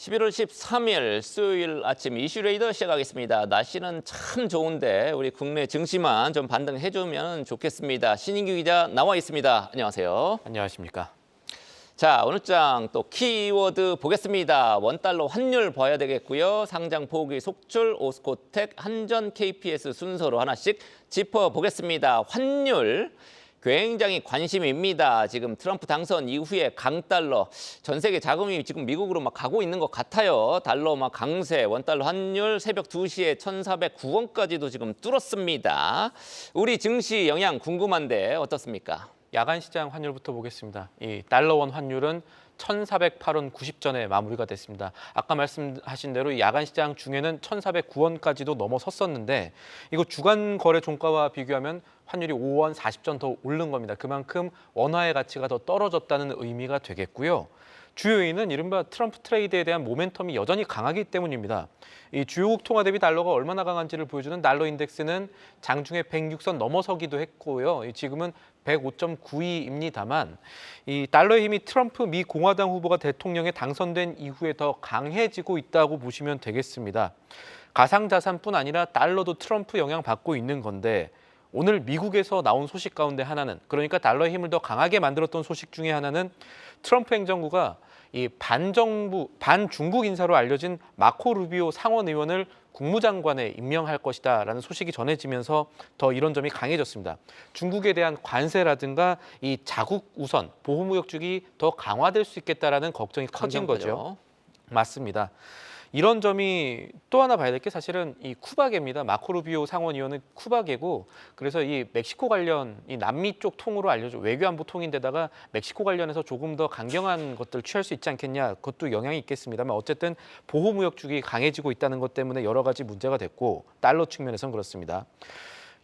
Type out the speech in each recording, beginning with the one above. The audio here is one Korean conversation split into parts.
11월 13일 수요일 아침 이슈레이더 시작하겠습니다. 날씨는 참 좋은데 우리 국내 증시만 좀 반등해주면 좋겠습니다. 신인규 기자 나와 있습니다. 안녕하세요. 안녕하십니까. 자, 오늘 장 또 키워드 보겠습니다. 원달러 환율 봐야 되겠고요. 상장 포기 속출, 오스코텍, 한전, KPS 순서로 하나씩 짚어보겠습니다. 환율. 굉장히 관심입니다. 지금 트럼프 당선 이후에 강달러, 전 세계 자금이 지금 미국으로 막 가고 있는 것 같아요. 달러 막 강세, 원달러 환율 새벽 2시에 1,409원까지도 지금 뚫었습니다. 우리 증시 영향 궁금한데 어떻습니까? 야간 시장 환율부터 보겠습니다. 이 달러원 환율은 1,408원 90전에 마무리가 됐습니다. 아까 말씀하신 대로 야간 시장 중에는 1,409원까지도 넘어섰었는데 이거 주간 거래 종가와 비교하면 환율이 5원 40전 더 오른 겁니다. 그만큼 원화의 가치가 더 떨어졌다는 의미가 되겠고요. 주요 요인은 이른바 트럼프 트레이드에 대한 모멘텀이 여전히 강하기 때문입니다. 이 주요국 통화 대비 달러가 얼마나 강한지를 보여주는 달러 인덱스는 장중에 106선 넘어서기도 했고요. 지금은 105.92입니다만 이 달러의 힘이 트럼프 미 공화당 후보가 대통령에 당선된 이후에 더 강해지고 있다고 보시면 되겠습니다. 가상자산뿐 아니라 달러도 트럼프 영향받고 있는 건데 오늘 미국에서 나온 소식 가운데 하나는, 그러니까 달러의 힘을 더 강하게 만들었던 소식 중에 하나는 트럼프 행정부가 이 반중국 인사로 알려진 마코 루비오 상원 의원을 국무장관에 임명할 것이다라는 소식이 전해지면서 더 이런 점이 강해졌습니다. 중국에 대한 관세라든가 이 자국 우선 보호무역주기 더 강화될 수 있겠다라는 걱정이 커진 거죠. 맞습니다. 이런 점이 또 하나 봐야 될 게 사실은 이 쿠바계입니다. 마코 루비오 상원 의원은 쿠바계고, 그래서 이 멕시코 관련 이 남미 쪽 통으로 알려져 외교안보 통인데다가 멕시코 관련해서 조금 더 강경한 것들 취할 수 있지 않겠냐, 그것도 영향이 있겠습니다만 어쨌든 보호무역주기 강해지고 있다는 것 때문에 여러 가지 문제가 됐고 달러 측면에서는 그렇습니다.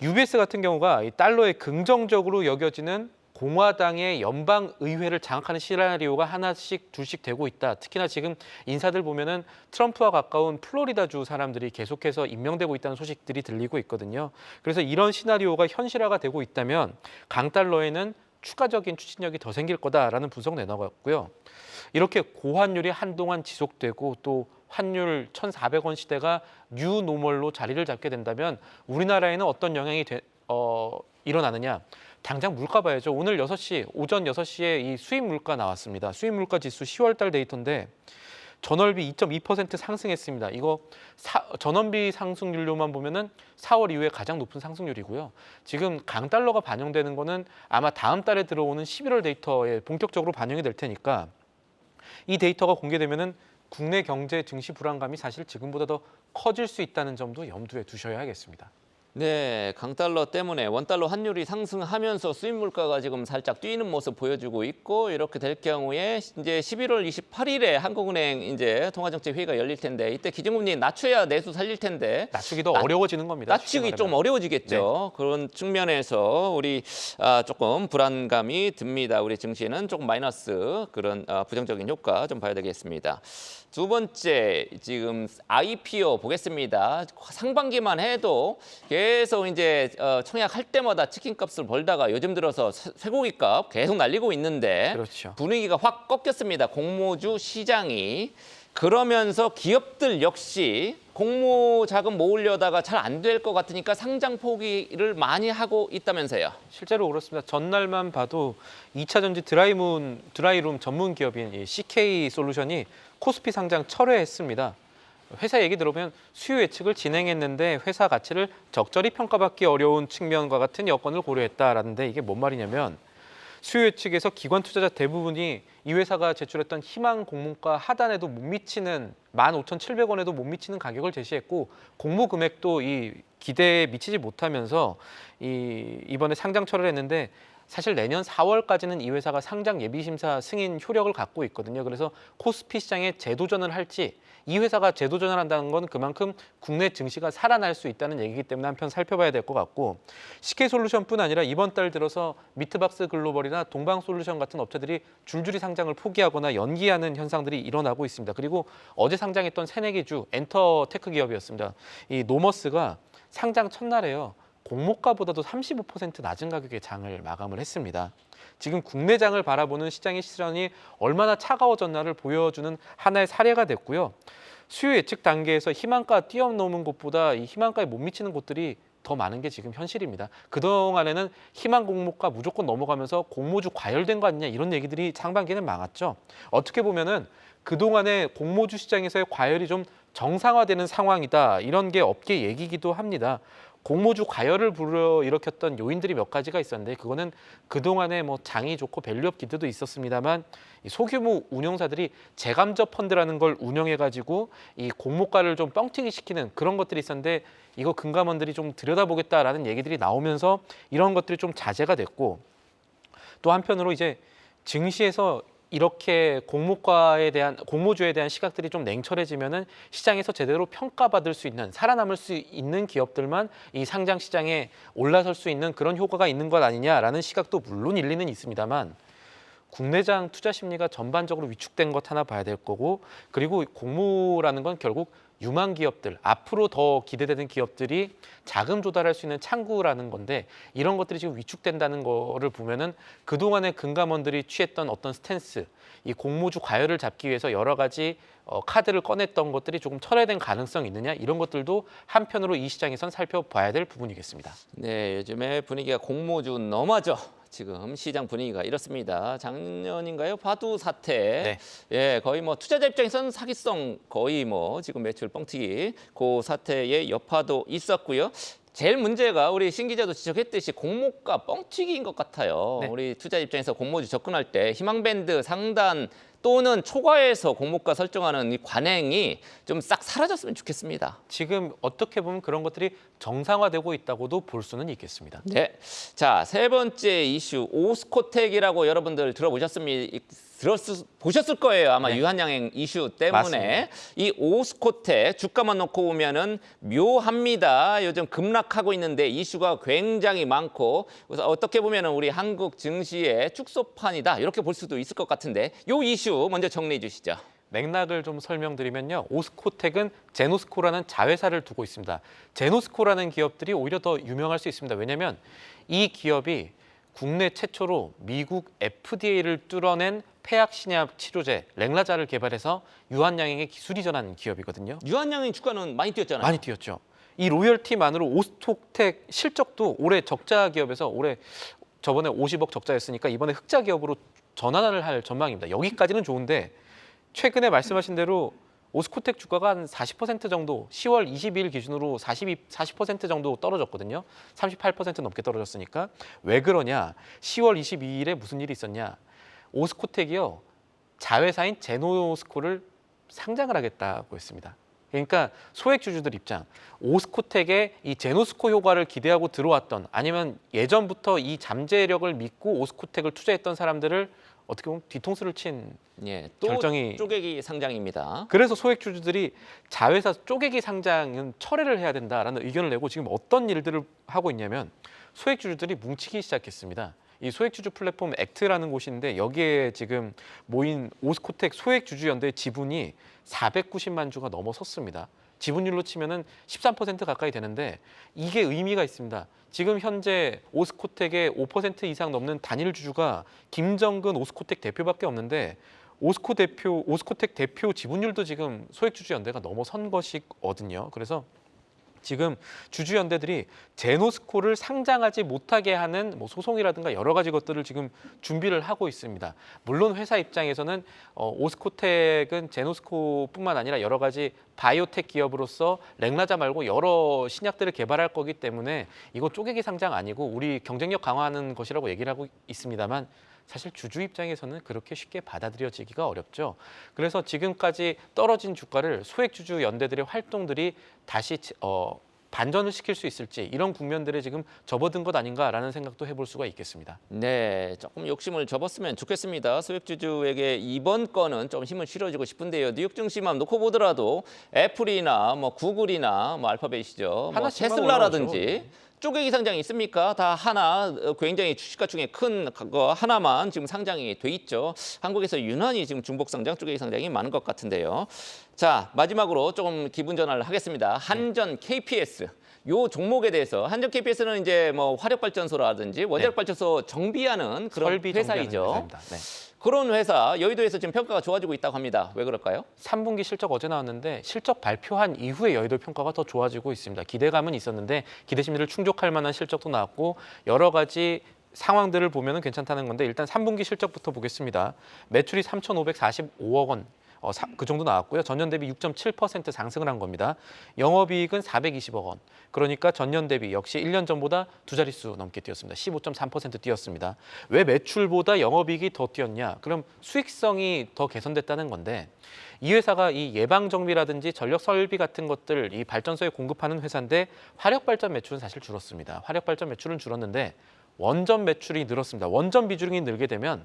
UBS 같은 경우가 이 달러에 긍정적으로 여겨지는 공화당의 연방의회를 장악하는 시나리오가 하나씩 둘씩 되고 있다. 특히나 지금 인사들 보면은 트럼프와 가까운 플로리다주 사람들이 계속해서 임명되고 있다는 소식들이 들리고 있거든요. 그래서 이런 시나리오가 현실화가 되고 있다면 강달러에는 추가적인 추진력이 더 생길 거다라는 분석 내놓았고요. 이렇게 고환율이 한동안 지속되고 또 환율 1,400원 시대가 뉴노멀로 자리를 잡게 된다면 우리나라에는 어떤 영향이 일어나느냐. 당장 물가 봐야죠. 오늘 6시, 오전 6시에 이 수입 물가 나왔습니다. 수입 물가 지수 10월 달 데이터인데 전월비 2.2% 상승했습니다. 이거 전원비 상승률로만 보면은 4월 이후에 가장 높은 상승률이고요. 지금 강달러가 반영되는 거는 아마 다음 달에 들어오는 11월 데이터에 본격적으로 반영이 될 테니까 이 데이터가 공개되면은 국내 경제 증시 불안감이 사실 지금보다 더 커질 수 있다는 점도 염두에 두셔야겠습니다. 네, 강달러 때문에 원달러 환율이 상승하면서 수입 물가가 지금 살짝 뛰는 모습 보여주고 있고, 이렇게 될 경우에 이제 11월 28일에 한국은행 이제 통화정책회의가 열릴 텐데 이때 기준금리 낮춰야 내수 살릴 텐데 낮추기 더 어려워지는 겁니다. 낮추기 좀 어려워지겠죠. 네. 그런 측면에서 우리 조금 불안감이 듭니다. 우리 증시는 조금 마이너스 그런 부정적인 효과 좀 봐야 되겠습니다. 두 번째, 지금 IPO 보겠습니다. 상반기만 해도 계속 이제 청약할 때마다 치킨값을 벌다가 요즘 들어서 쇠고기값 계속 날리고 있는데 그렇죠. 분위기가 확 꺾였습니다. 공모주 시장이. 그러면서 기업들 역시 공모 자금 모으려다가 잘 안 될 것 같으니까 상장 포기를 많이 하고 있다면서요. 실제로 그렇습니다. 전날만 봐도 2차 전지 드라이룸 전문 기업인 이 CK 솔루션이 코스피 상장 철회했습니다. 회사 얘기 들어보면 수요 예측을 진행했는데 회사 가치를 적절히 평가받기 어려운 측면과 같은 여건을 고려했다라는데 이게 뭔 말이냐면 수요 예측에서 기관 투자자 대부분이 이 회사가 제출했던 희망 공모가 하단에도 못 미치는 15,700원에도 못 미치는 가격을 제시했고 공모 금액도 이 기대에 미치지 못하면서 이번에 상장 철회를 했는데 사실 내년 4월까지는 이 회사가 상장 예비심사 승인 효력을 갖고 있거든요. 그래서 코스피 시장에 재도전을 할지, 이 회사가 재도전을 한다는 건 그만큼 국내 증시가 살아날 수 있다는 얘기이기 때문에 한편 살펴봐야 될 것 같고, CK솔루션뿐 아니라 이번 달 들어서 미트박스 글로벌이나 동방솔루션 같은 업체들이 줄줄이 상장을 포기하거나 연기하는 현상들이 일어나고 있습니다. 그리고 어제 상장했던 새내기 주 엔터테크 기업이었습니다. 이 노머스가 상장 첫날에요. 공모가보다도 35% 낮은 가격에 장을 마감을 했습니다. 지금 국내장을 바라보는 시장의 시선이 얼마나 차가워졌나를 보여주는 하나의 사례가 됐고요. 수요 예측 단계에서 희망가 뛰어넘은 곳보다 이 희망가에 못 미치는 곳들이 더 많은 게 지금 현실입니다. 그동안에는 희망 공모가 무조건 넘어가면서 공모주 과열된 거 아니냐 이런 얘기들이 상반기에는 많았죠. 어떻게 보면은 그동안에 공모주 시장에서의 과열이 좀 정상화되는 상황이다. 이런 게 업계 얘기기도 합니다. 공모주 과열을 불러일으켰던 요인들이 몇 가지가 있었는데 그거는 그동안에 뭐 장이 좋고 밸류업 기대도 있었습니다만 이 소규모 운용사들이 재감적 펀드라는 걸 운영해가지고 이 공모가를 좀 뻥튀기 시키는 그런 것들이 있었는데 이거 금감원들이 좀 들여다보겠다라는 얘기들이 나오면서 이런 것들이 좀 자제가 됐고 또 한편으로 이제 증시에서 이렇게 공모주에 대한 시각들이 좀 냉철해지면은 시장에서 제대로 평가받을 수 있는 살아남을 수 있는 기업들만 이 상장 시장에 올라설 수 있는 그런 효과가 있는 것 아니냐라는 시각도 물론 일리는 있습니다만 국내장 투자 심리가 전반적으로 위축된 것 하나 봐야 될 거고 그리고 공모라는 건 결국 유망 기업들, 앞으로 더 기대되는 기업들이 자금 조달할 수 있는 창구라는 건데 이런 것들이 지금 위축된다는 거를 보면은 그동안에 금감원들이 취했던 어떤 스탠스, 이 공모주 과열을 잡기 위해서 여러 가지 카드를 꺼냈던 것들이 조금 철회된 가능성이 있느냐 이런 것들도 한편으로 이 시장에선 살펴봐야 될 부분이겠습니다. 네, 요즘에 분위기가 공모주 너마저 지금 시장 분위기가 이렇습니다. 작년인가요? 바두 사태. 네. 예, 거의 뭐 투자자 입장에서는 사기성 거의 뭐 지금 매출 뻥튀기 그 사태의 여파도 있었고요. 제일 문제가 우리 신 기자도 지적했듯이 공모가 뻥튀기인 것 같아요. 네. 우리 투자 입장에서 공모주 접근할 때 희망밴드 상단 또는 초과해서 공모가 설정하는 이 관행이 좀 싹 사라졌으면 좋겠습니다. 지금 어떻게 보면 그런 것들이 정상화되고 있다고도 볼 수는 있겠습니다. 네, 자, 세 번째 이슈 오스코텍이라고 여러분들 보셨을 거예요. 아마 네. 유한양행 이슈 때문에 맞습니다. 이 오스코텍 주가만 놓고 보면은 묘합니다. 요즘 급락하고 있는데 이슈가 굉장히 많고 그래서 어떻게 보면은 우리 한국 증시의 축소판이다 이렇게 볼 수도 있을 것 같은데 요 이슈 먼저 정리해 주시죠. 맥락을 좀 설명드리면요. 오스코텍은 제노스코라는 자회사를 두고 있습니다. 제노스코라는 기업들이 오히려 더 유명할 수 있습니다. 왜냐하면 이 기업이 국내 최초로 미국 FDA를 뚫어낸 폐약 신약 치료제 랭라자를 개발해서 유한양행에 기술 이전한 기업이거든요. 유한양행 주가는 많이 뛰었잖아요. 많이 뛰었죠. 이 로열티만으로 오스코텍 실적도 올해 적자 기업에서 올해 저번에 50억 적자였으니까 이번에 흑자 기업으로 전환을 할 전망입니다. 여기까지는 좋은데 최근에 말씀하신 대로 오스코텍 주가가 한 40% 정도 10월 22일 기준으로 40% 정도 떨어졌거든요. 38% 넘게 떨어졌으니까 왜 그러냐? 10월 22일에 무슨 일이 있었냐? 오스코텍이요. 자회사인 제노스코를 상장을 하겠다고 했습니다. 그러니까 소액 주주들 입장, 오스코텍의 이 제노스코 효과를 기대하고 들어왔던 아니면 예전부터 이 잠재력을 믿고 오스코텍을 투자했던 사람들을 어떻게 보면 뒤통수를 친 예, 또 결정이 쪼개기 상장입니다. 그래서 소액 주주들이 자회사 쪼개기 상장은 철회를 해야 된다라는 의견을 내고 지금 어떤 일들을 하고 있냐면 소액 주주들이 뭉치기 시작했습니다. 이 소액 주주 플랫폼 액트라는 곳인데 여기에 지금 모인 오스코텍 소액 주주 연대의 지분이 490만 주가 넘어섰습니다. 지분율로 치면은 13% 가까이 되는데 이게 의미가 있습니다. 지금 현재 오스코텍의 5% 이상 넘는 단일 주주가 김정근 오스코텍 대표밖에 없는데 오스코텍 대표 지분율도 지금 소액 주주 연대가 넘어선 것이거든요. 그래서 지금 주주 연대들이 제노스코를 상장하지 못하게 하는 뭐 소송이라든가 여러 가지 것들을 지금 준비를 하고 있습니다. 물론 회사 입장에서는 오스코텍은 제노스코뿐만 아니라 여러 가지 바이오텍 기업으로서 랭라자 말고 여러 신약들을 개발할 거기 때문에 이거 쪼개기 상장 아니고 우리 경쟁력 강화하는 것이라고 얘기를 하고 있습니다만 사실 주주 입장에서는 그렇게 쉽게 받아들여지기가 어렵죠. 그래서 지금까지 떨어진 주가를 소액 주주 연대들의 활동들이 다시 반전을 시킬 수 있을지 이런 국면들에 지금 접어든 것 아닌가라는 생각도 해볼 수가 있겠습니다. 네, 조금 욕심을 접었으면 좋겠습니다. 소액주주에게 이번 건은 좀 힘을 실어주고 싶은데요. 뉴욕 증시만 놓고 보더라도 애플이나 뭐 구글이나 뭐 알파벳이죠, 뭐 하나씩만 테슬라라든지 쪼개기 상장이 있습니까? 다 하나, 굉장히 주식가 중에 큰 거 하나만 지금 상장이 돼 있죠. 한국에서 유난히 지금 중복 상장, 쪼개기 상장이 많은 것 같은데요. 자, 마지막으로 조금 기분 전환을 하겠습니다. 한전 KPS. 요 종목에 대해서 한전 KPS는 이제 뭐 화력발전소라든지 원자력발전소 정비하는 그런 설비 회사이죠. 정비하는 회사입니다. 네. 그런 회사 여의도에서 지금 평가가 좋아지고 있다고 합니다. 왜 그럴까요? 3분기 실적 어제 나왔는데 실적 발표한 이후에 여의도 평가가 더 좋아지고 있습니다. 기대감은 있었는데 기대 심리를 충족할 만한 실적도 나왔고 여러 가지 상황들을 보면 괜찮다는 건데 일단 3분기 실적부터 보겠습니다. 매출이 3,545억 원. 그 정도 나왔고요. 전년 대비 6.7% 상승을 한 겁니다. 영업이익은 420억 원. 그러니까 전년 대비 역시 1년 전보다 두 자릿수 넘게 뛰었습니다. 15.3% 뛰었습니다. 왜 매출보다 영업이익이 더 뛰었냐? 그럼 수익성이 더 개선됐다는 건데 이 회사가 이 예방 정비라든지 전력 설비 같은 것들 이 발전소에 공급하는 회사인데 화력 발전 매출은 사실 줄었습니다. 화력 발전 매출은 줄었는데 원전 매출이 늘었습니다. 원전 비중이 늘게 되면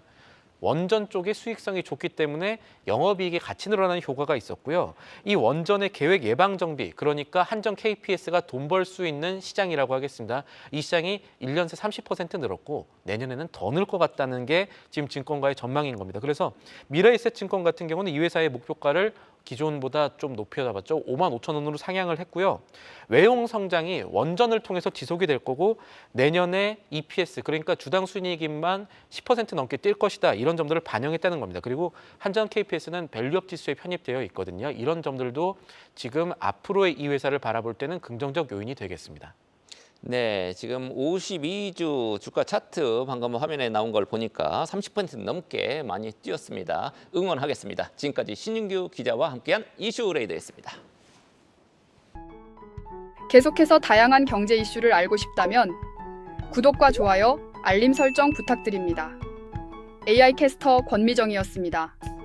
원전 쪽의 수익성이 좋기 때문에 영업이익이 같이 늘어나는 효과가 있었고요. 이 원전의 계획 예방 정비, 그러니까 한전 KPS가 돈 벌 수 있는 시장이라고 하겠습니다. 이 시장이 1년 새 30% 늘었고 내년에는 더 늘 것 같다는 게 지금 증권가의 전망인 겁니다. 그래서 미래에셋증권 같은 경우는 이 회사의 목표가를 기존보다 좀 높여 잡았죠. 5만 5천 원으로 상향을 했고요. 외용 성장이 원전을 통해서 지속이 될 거고 내년에 EPS 그러니까 주당 순이익만 10% 넘게 뛸 것이다. 이런 점들을 반영했다는 겁니다. 그리고 한전 KPS는 밸류업 지수에 편입되어 있거든요. 이런 점들도 지금 앞으로의 이 회사를 바라볼 때는 긍정적 요인이 되겠습니다. 네, 지금 52주 주가 차트 방금 화면에 나온 걸 보니까 30% 넘게 많이 뛰었습니다. 응원하겠습니다. 지금까지 신윤규 기자와 함께한 이슈레이더였습니다. 계속해서 다양한 경제 이슈를 알고 싶다면 구독과 좋아요, 알림 설정 부탁드립니다. AI 캐스터 권미정이었습니다.